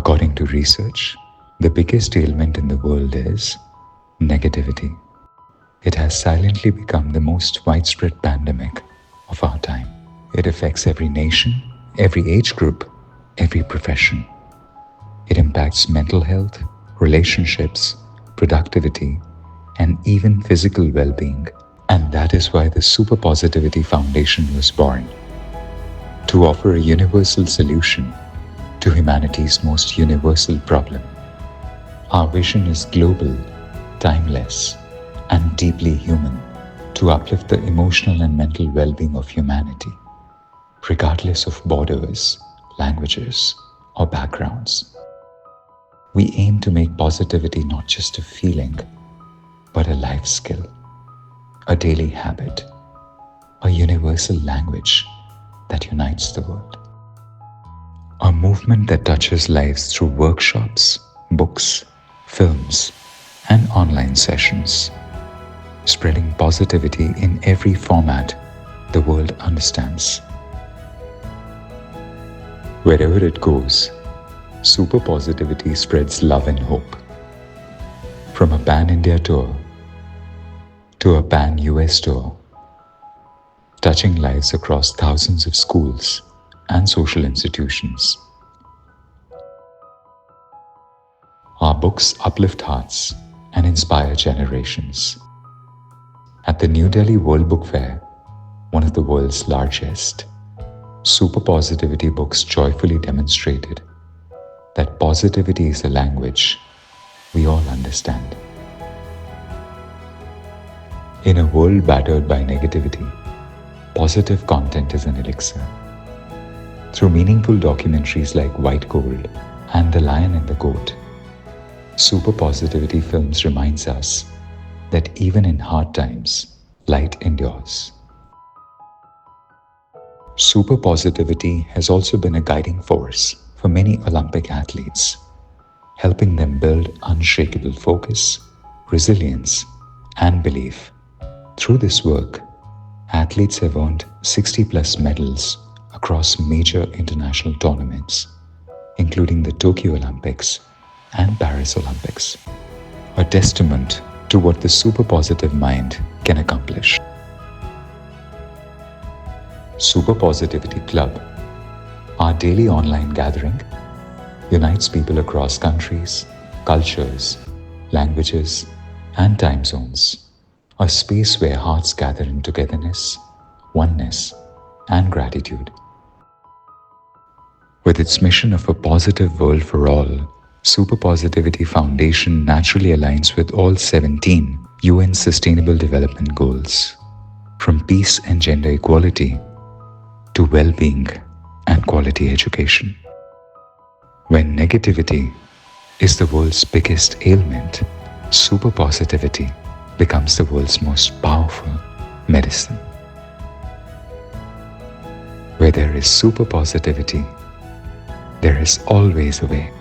According to research, the biggest ailment in the world is negativity. It has silently become the most widespread pandemic of our time. It affects every nation, every age group, every profession. It impacts mental health, relationships, productivity, and even physical well-being. And that is why the Superpositivity Foundation was born, to offer a universal solution to humanity's most universal problem. Our vision is global, timeless, and deeply human, to uplift the emotional and mental well-being of humanity, regardless of borders, languages, or backgrounds. We aim to make positivity not just a feeling, but a life skill, a daily habit, a universal language that unites the world. A movement that touches lives through workshops, books, films, and online sessions, spreading positivity in every format the world understands. Wherever it goes, Superpositivity spreads love and hope. From a pan-India tour to a pan-US tour, touching lives across thousands of schools and social institutions. Our books uplift hearts and inspire generations. At the New Delhi World Book Fair, one of the world's largest, Superpositivity books joyfully demonstrated that positivity is a language we all understand. In a world battered by negativity, positive content is an elixir. Through meaningful documentaries like White Gold and The Lion and the Goat, Superpositivity Films reminds us that even in hard times, light endures. Superpositivity has also been a guiding force for many Olympic athletes, helping them build unshakable focus, resilience, and belief. Through this work, athletes have earned 60+ medals across major international tournaments, including the Tokyo Olympics and Paris Olympics, a testament to what the superpositive mind can accomplish. Superpositivity Club, our daily online gathering, unites people across countries, cultures, languages, and time zones, a space where hearts gather in togetherness, oneness, and gratitude. With its mission of a positive world for all, Superpositivity Foundation naturally aligns with all 17 UN Sustainable Development Goals, from peace and gender equality to well-being and quality education. When negativity is the world's biggest ailment, superpositivity becomes the world's most powerful medicine. Where there is superpositivity, there is always a way.